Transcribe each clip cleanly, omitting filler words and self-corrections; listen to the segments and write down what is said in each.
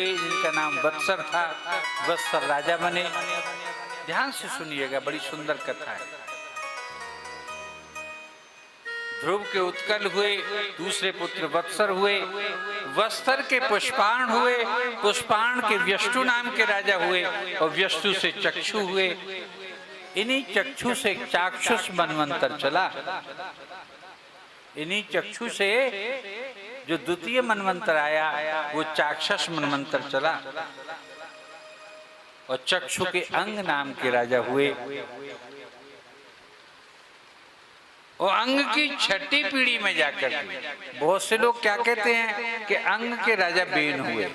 जिनका नाम वत्सर था, वत्सर राजा बने। ध्यान से सुनिएगा, बड़ी सुंदर कथा है। ध्रुव के उत्कल हुए, दूसरे पुत्र वत्सर हुए, वत्सर के पुष्पाण हुए, पुष्पाण के व्यष्टु नाम के राजा हुए और व्यष्टु से चक्षु हुए। इन्हीं चक्षु से चाक्षुष मनवंतर चला। इन्हीं चक्षु से जो द्वितीय मनवंतर आया वो चाक्षुष मनवंतर चला और चक्षु के अंग नाम के राजा हुए। और अंग की छठी पीढ़ी में जाकर बहुत से लोग क्या कहते हैं कि अंग के राजा बेन हुए,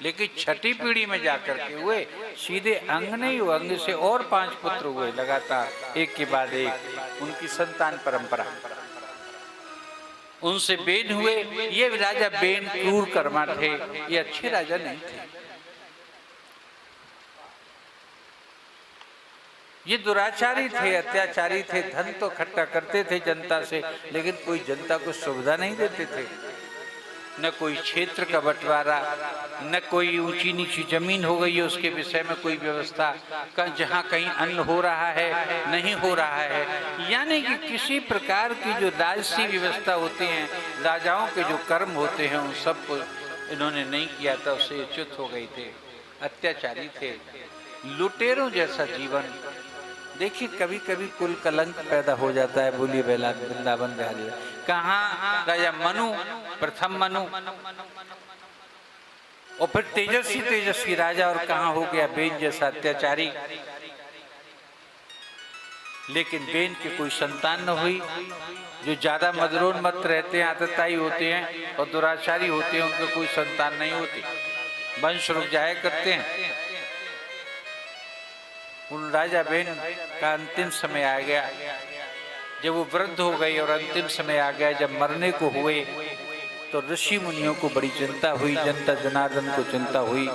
लेकिन छठी पीढ़ी में जाकर के हुए। सीधे अंग नहीं हुए, अंग से और 5 पुत्र हुए लगातार, एक के बाद एक, उनकी संतान परंपरा। उनसे बेन हुए। ये राजा बेन क्रूर कर्मा थे, ये अच्छे राजा नहीं थे। ये दुराचारी थे, अत्याचारी थे, धन तो इकट्ठा करते थे जनता से, लेकिन कोई जनता को सुविधा नहीं देते थे। न कोई क्षेत्र का बंटवारा, न कोई ऊंची नीची जमीन हो गई है उसके विषय में कोई व्यवस्था, जहाँ कहीं अन्न हो रहा है नहीं हो रहा है। यानी कि किसी प्रकार की जो राजसी व्यवस्था होती है, राजाओं के जो कर्म होते हैं, उन सब को इन्होंने नहीं किया था, उससे च्युत हो गए थे, अत्याचारी थे, लुटेरों जैसा जीवन। देखिए कभी कभी कुल कलंक पैदा हो जाता है। बोलिए वृंदावन बिहारी। कहाँ राजा मनु, प्रथम मनु, और फिर तेजस्वी तेजस्वी राजा, और कहाँ हो गया बेन जैसा अत्याचारी। लेकिन बेन की कोई संतान न हुई। जो ज्यादा मदरोन्मत्त रहते हैं, आतताई होते हैं और दुराचारी होते हैं, उनको कोई संतान नहीं होती, वंश रुक जाया करते हैं। उन राजा बेन का अंतिम समय आ गया, जब वो वृद्ध हो गई और अंतिम समय आ गया, जब मरने को हुए, तो ऋषि मुनियों को बड़ी चिंता हुई, जनता जनार्दन को चिंता हुई।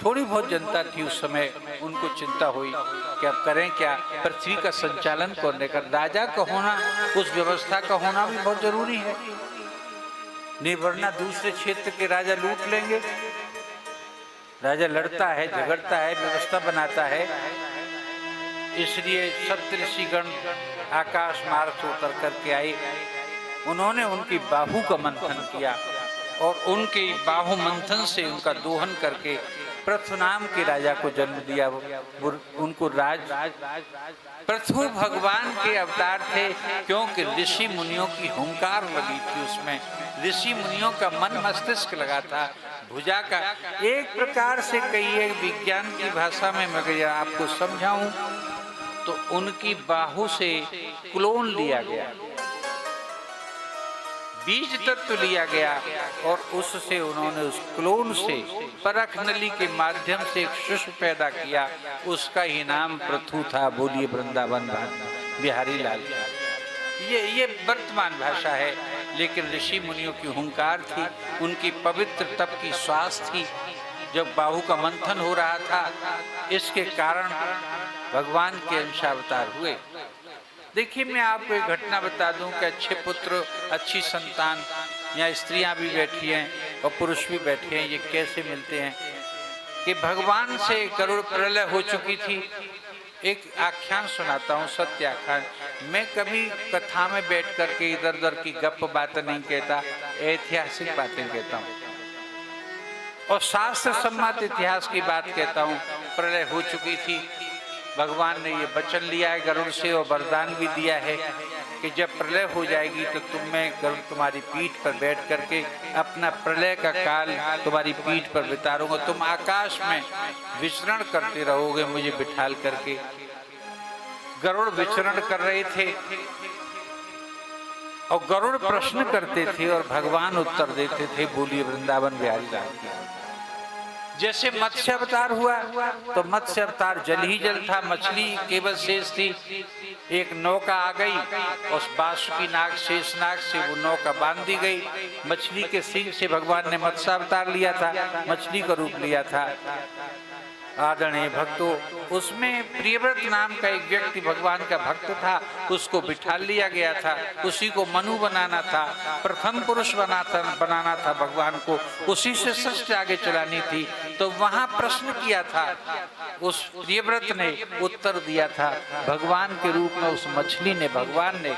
थोड़ी बहुत जनता थी उस समय, उनको चिंता हुई कि अब करें क्या, पृथ्वी का संचालन करने का राजा का होना, उस व्यवस्था का होना भी बहुत जरूरी है, नहीं वरना दूसरे क्षेत्र के राजा लूट लेंगे। राजा लड़ता है, झगड़ता है, व्यवस्था बनाता है। इसलिए सप्तऋषिगण आकाश मार्ग से उतर करके आए। उन्होंने उनकी बाहु का मंथन किया और उनके बाहु मंथन से उनका दोहन करके पृथु नाम के राजा को जन्म दिया। उनको राज पृथु भगवान के अवतार थे, क्योंकि ऋषि मुनियों की हुंकार लगी थी उसमें, ऋषि मुनियों का मन मस्तिष्क लगा था। भुजा का एक प्रकार से कहिए, विज्ञान की भाषा में मैं आपको समझाऊं तो उनकी बाहु से क्लोन लिया गया, बीज तत्व लिया गया और उससे उन्होंने उस क्लोन से परख नली के माध्यम से एक शिशु पैदा किया, उसका ही नाम पृथु था। बोलिए वृंदावन बिहारी लाल। ये वर्तमान भाषा है, लेकिन ऋषि मुनियों की हुंकार थी, उनकी पवित्र तप की श्वास थी। जब बाहु का मंथन हो रहा था, इसके कारण भगवान के अंशावतार हुए। देखिए मैं आपको एक घटना बता दूं कि अच्छे पुत्र, अच्छी संतान, यहाँ स्त्रियां भी बैठी हैं और पुरुष भी बैठे हैं, ये कैसे मिलते हैं कि भगवान से करोड़ प्रलय हो चुकी थी। एक आख्यान सुनाता हूँ, सत्य आख्यान। मैं कभी कथा में बैठ करके इधर उधर की गप बातें नहीं कहता, ऐतिहासिक बातें कहता हूँ और शास्त्र सम्मत इतिहास की बात कहता हूँ। प्रलय हो चुकी थी, भगवान ने ये वचन लिया है गरुड़ से और वरदान भी दिया है कि जब प्रलय हो जाएगी तो गरुड़ तुम्हारी पीठ पर बैठ करके अपना प्रलय का काल तुम्हारी पीठ पर बिताऊंगा, तुम आकाश में विचरण करते रहोगे मुझे बिठाल करके। गरुड़ विचरण कर रहे थे और गरुड़ प्रश्न करते थे और भगवान उत्तर देते थे। बोलिए वृंदावन बिहारी लाल। जैसे मत्स्य अवतार हुआ तो मत्स्य अवतार जल ही जल था, मछली केवल शेष थी। एक नौका आ गई, उस बासुकी नाग शेषनाग से वो नौका बांध दी गई। मछली के सिंह से भगवान ने मत्स्य अवतार लिया था, मछली का रूप लिया था। आदरणीय भक्तों, उसमें प्रियव्रत नाम का एक व्यक्ति भगवान का भक्त था, उसको बिठा लिया गया था, उसी को मनु बनाना था, प्रथम पुरुष बनाना था भगवान को, उसी से सृष्टि आगे चलानी थी। तो वहां प्रश्न किया था, उस प्रियव्रत ने उत्तर दिया था भगवान के रूप में, उस मछली ने, भगवान ने।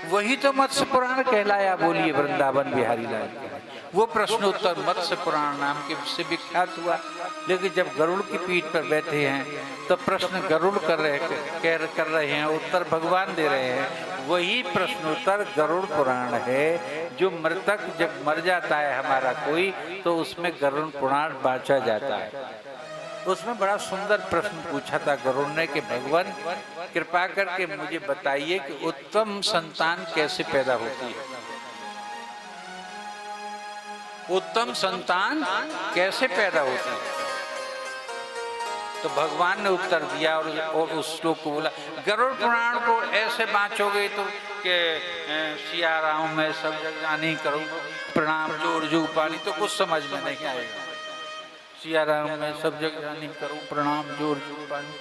वही तो मत्स्य पुराण कहलाया, बोलिए वृंदावन बिहारी लाल की। वो प्रश्नोत्तर मत्स्य पुराण नाम के से विख्यात हुआ। लेकिन जब गरुड़ की पीठ पर बैठे हैं तो प्रश्न गरुड़ कर रहे हैं, उत्तर भगवान दे रहे हैं। वही प्रश्नोत्तर गरुड़ पुराण है, जो मृतक जब मर जाता है हमारा कोई, तो उसमें गरुड़ पुराण बांचा जाता है। उसमें बड़ा सुंदर प्रश्न पूछा था गरुड़ ने कि भगवान कृपा करके मुझे बताइए कि उत्तम संतान कैसे पैदा होती है, उत्तम संतान कैसे पैदा होती है। तो भगवान ने उत्तर दिया और उस श्लोक को बोला, गरुड़ पुराण को ऐसे बांचोगे तो कि सिया राम मैं सब जग जानी करूं प्रणाम जोर जुग पानी, तो कुछ समझ में नहीं आएगा। सिया राम मैं सब जग जानी करूं प्रणाम जोर जुग पानी,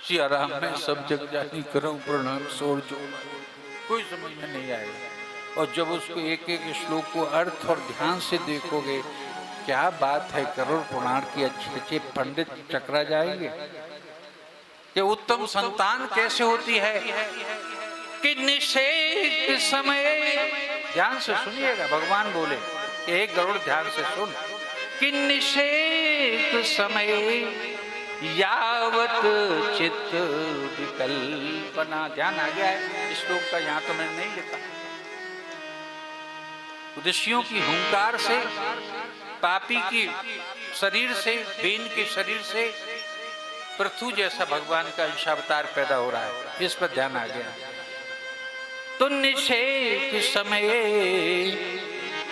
सिया राम मैं सब जग जानी करूं प्रणाम जोर जुग पानी, कोई समझ में नहीं आएगा। और जब उसको एक एक श्लोक को अर्थ और ध्यान से देखोगे, क्या बात है, गरुड़ पुराण की अच्छे अच्छे पंडित चकरा जाएंगे कि उत्तम संतान कैसे होती है। कि निषेक समय, ध्यान से सुनिएगा, भगवान बोले कि एक गरुड़ ध्यान से सुन, कि निषेक समय यावत चित्त विकल्पना। ध्यान आ गया है श्लोक का, यहाँ तो मैंने नहीं लिखा। ऋषियों की हुंकार से, पापी की शरीर से, बेन के शरीर से पृथु जैसा भगवान का अंशावतार पैदा हो रहा है, इस पर ध्यान आ गया। तो निषेक समय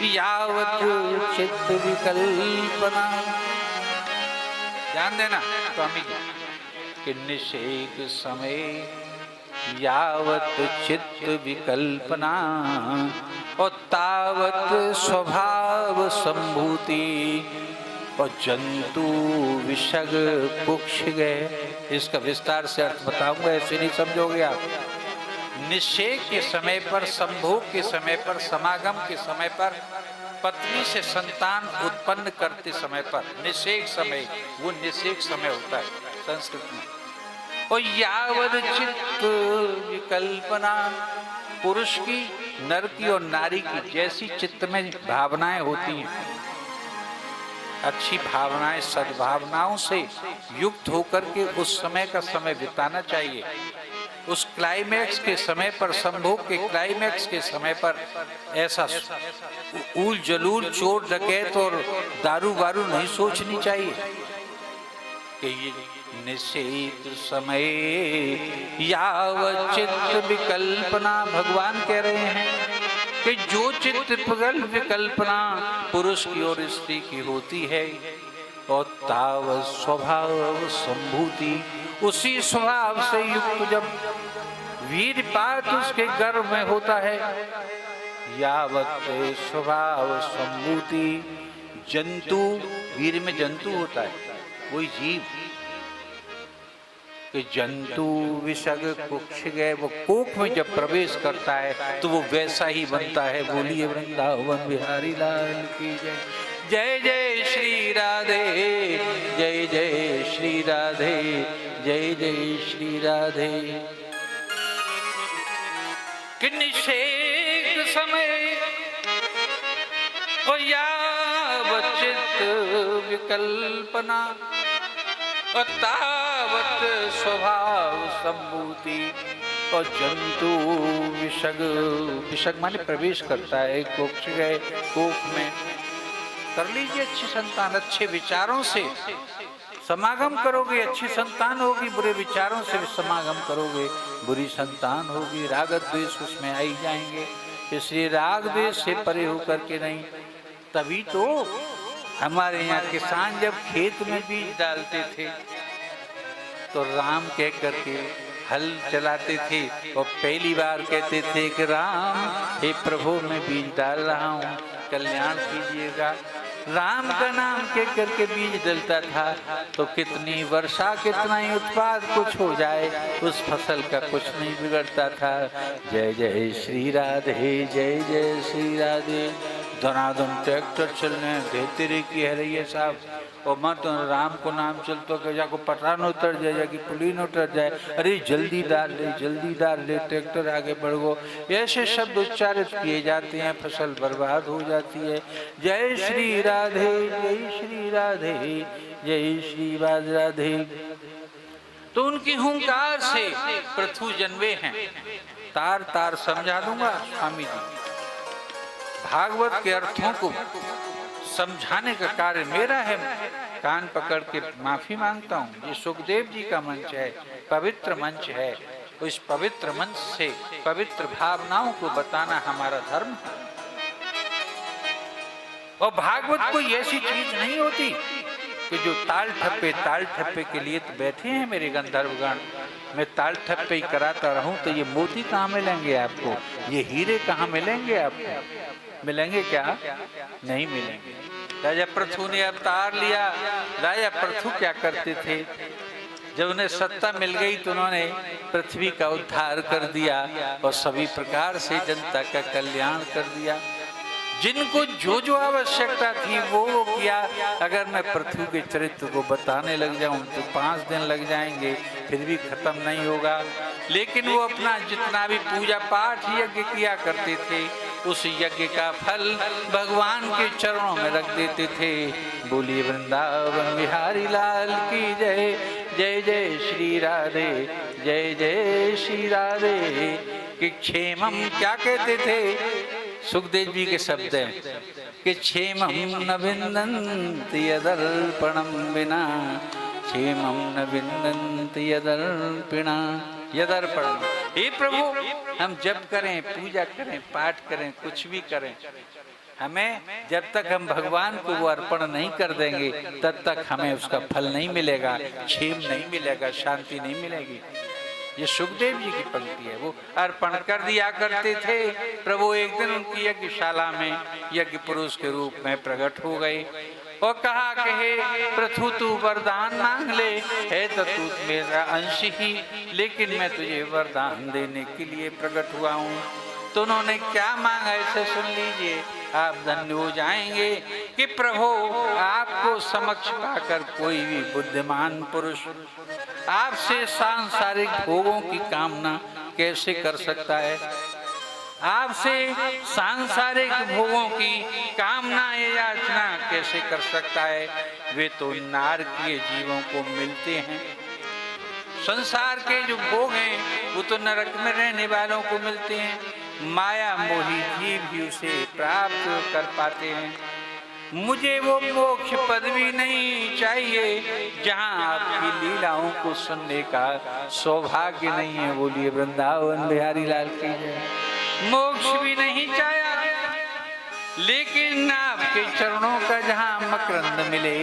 यावत चित्त विकल्पना, ध्यान देना स्वामी जी, कि निषेक समय यावत चित्त विकल्पना और तावत स्वभाव संभूति और जंतु विषग कुक्ष गए। इसका विस्तार से अर्थ बताऊंगा, ऐसे नहीं समझोगे आप। निषेक के समय पर, संभोग के समय पर, समागम के समय पर, पत्नी से संतान उत्पन्न करते समय पर, निषेक समय, वो निषेक समय होता है संस्कृत में। और यावद चित्त विकल्पना, पुरुष की, नर की और नारी की जैसी चित्त में भावनाएं होती हैं, अच्छी भावनाएं, सद्भावनाओं से युक्त होकर के उस समय का समय बिताना चाहिए। उस क्लाइमैक्स के समय पर, संभोग के क्लाइमैक्स के समय पर ऐसा ऊल जलूल, चोर डकैत और दारू वारू नहीं सोचनी चाहिए कि ये निषेक समय यावत चित्त विकल्पना। भगवान कह रहे हैं कि जो चित्त विकल्पना पुरुष की और स्त्री की होती है, और तावत स्वभाव संभूति, उसी स्वभाव से युक्त जब वीरपात उसके गर्भ में होता है, यावत स्वभाव संभूति, जंतु, वीर में जंतु होता है, वही जीव, कि जंतु विषग कुक्ष गए, वो कोख में जब प्रवेश करता है तो वो वैसा ही बनता है। बोलिए वृंदावन बिहारी लाल की जय। जय जय श्री राधे, जय जय श्री राधे, जय जय श्री राधे। कि निषेक समय और यावत चित्त विकल्पना और तावत स्वभाव संभूति और जंतु विषग, विषग माने प्रवेश करता है, कोक्ष गए, कोख में कर लीजिए अच्छी संतान, अच्छे विचारों से समागम करोगे अच्छी संतान होगी, बुरे विचारों से समागम करोगे बुरी संतान होगी। राग द्वेष उसमें आई जाएंगे, इसलिए राग द्वेष से परे होकर के नहीं। तभी तो हमारे यहाँ किसान जब खेत में बीज डालते थे तो राम कह करके हल चलाते थे और पहली बार कहते थे कि राम हे प्रभु मैं बीज डाल रहा हूँ, कल्याण कीजिएगा। राम का नाम के करके बीज डलता था तो कितनी वर्षा कितना ही उत्पाद कुछ हो जाए उस फसल का कुछ नहीं बिगड़ता था। जय जय श्री राधे, जय जय श्री राधे। धनाधन ट्रैक्टर चलने देते रहे की है रही है साहब, और मत राम को नाम चलतो कि जाको पठान उतर जाए, जाकि पुलिन उतर जाए, अरे जल्दी डाल ले ट्रैक्टर आगे बढ़ गो। ऐसे शब्द उच्चारित किए जाते हैं, फसल बर्बाद हो जाती है। जय श्री राधे, जय श्री राधे, जय श्री राधे। तो उनकी हुंकार से पृथु जन्मे हैं। तार तार समझा दूंगा स्वामी जी। भागवत के अर्थों को समझाने का कार्य मेरा है। कान पकड़ के माफी मांगता हूँ। ये सुखदेव जी का मंच है, पवित्र मंच है। उस पवित्र मंच से पवित्र भावनाओं को बताना हमारा धर्म है। और भागवत कोई ऐसी चीज नहीं होती कि जो ताल ठप्पे के लिए तो बैठे हैं मेरे गंधर्वगण। मैं ताल ठप्पे ही कराता रहूं तो ये मोती कहाँ मिलेंगे आपको, ये हीरे कहाँ मिलेंगे आपको? मिलेंगे क्या? नहीं मिलेंगे। राजा पृथु ने अवतार लिया। राजा पृथु क्या करते थे? जब उन्हें सत्ता मिल गई तो उन्होंने पृथ्वी का उद्धार कर दिया और सभी प्रकार से जनता का कल्याण कर दिया। जिनको जो जो आवश्यकता थी वो किया। अगर मैं पृथ्वी के चरित्र को बताने लग जाऊं तो 5 दिन लग जाएंगे, फिर भी खत्म नहीं होगा। लेकिन वो अपना जितना भी पूजा पाठ यज्ञ किया करते थे, उस यज्ञ का फल भगवान के चरणों में रख देते थे। बोलिए वृंदावन बिहारी लाल की जय। जय जय श्री राधे, जय जय श्री राधे। कि क्षेमम क्या कहते थे? सुखदेव जी के शब्द हैं कि क्षेमम न विन्दन्ति यदर्पणम विना, क्षेमम न विन्दन्ति यदर्पिणा यदर्पणम। हे प्रभु, हम जप करें, पूजा करें, पाठ करें, कुछ भी करें, हमें जब तक हम भगवान को वो अर्पण नहीं कर देंगे तब तक हमें उसका फल नहीं मिलेगा, क्षेम नहीं मिलेगा, शांति नहीं मिलेगी। ये सुखदेव जी की पंक्ति है। वो अर्पण कर दिया करते थे। प्रभु एक दिन उनकी यज्ञशाला में यज्ञ पुरुष के रूप में प्रकट हो गए और कहा कि हे पृथु, तू वरदान मांग ले, है तो तू मेरा अंश ही, लेकिन मैं तुझे वरदान देने के लिए प्रकट हुआ हूँ। तो उन्होंने क्या मांगा इसे सुन लीजिए, आप धन्य हो जाएंगे कि प्रभु आपको समक्ष पाकर कोई भी बुद्धिमान पुरुष आपसे सांसारिक भोगों की कामना कैसे कर सकता है? आपसे सांसारिक भोगों की कामना या याचना कैसे कर सकता है? वे तो नारकीय जीवों को मिलते हैं। संसार के जो भोग हैं वो तो नरक में रहने वालों को मिलते हैं। माया मोही जीव भी उसे प्राप्त कर पाते हैं। मुझे वो मोक्ष पदवी नहीं चाहिए जहाँ आपकी लीलाओं को सुनने का सौभाग्य नहीं है। बोलिए वृंदावन बिहारी लाल की जय। मोक्ष भी नहीं चाहा, लेकिन आपके चरणों का जहाँ मकरंद मिले,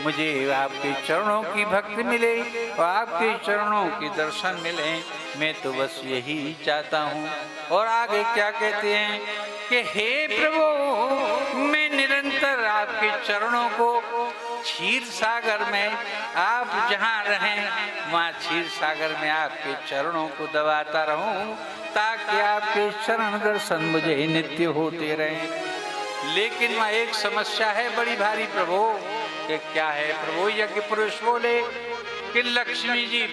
मुझे आपके चरणों की भक्ति मिले और आपके चरणों के दर्शन मिले, मैं तो बस यही चाहता हूँ। और आगे क्या कहते हैं कि हे प्रभु, मैं निरंतर आपके चरणों को क्षीर सागर में, आप जहाँ रहें वहाँ क्षीर सागर में आपके चरणों को दबाता रहूं, ताकि आपके चरण दर्शन मुझे नित्य होते रहें। लेकिन वहाँ एक समस्या है बड़ी भारी प्रभु। कि क्या है प्रभु? यज्ञ पुरुष बोले कि लक्ष्मी जी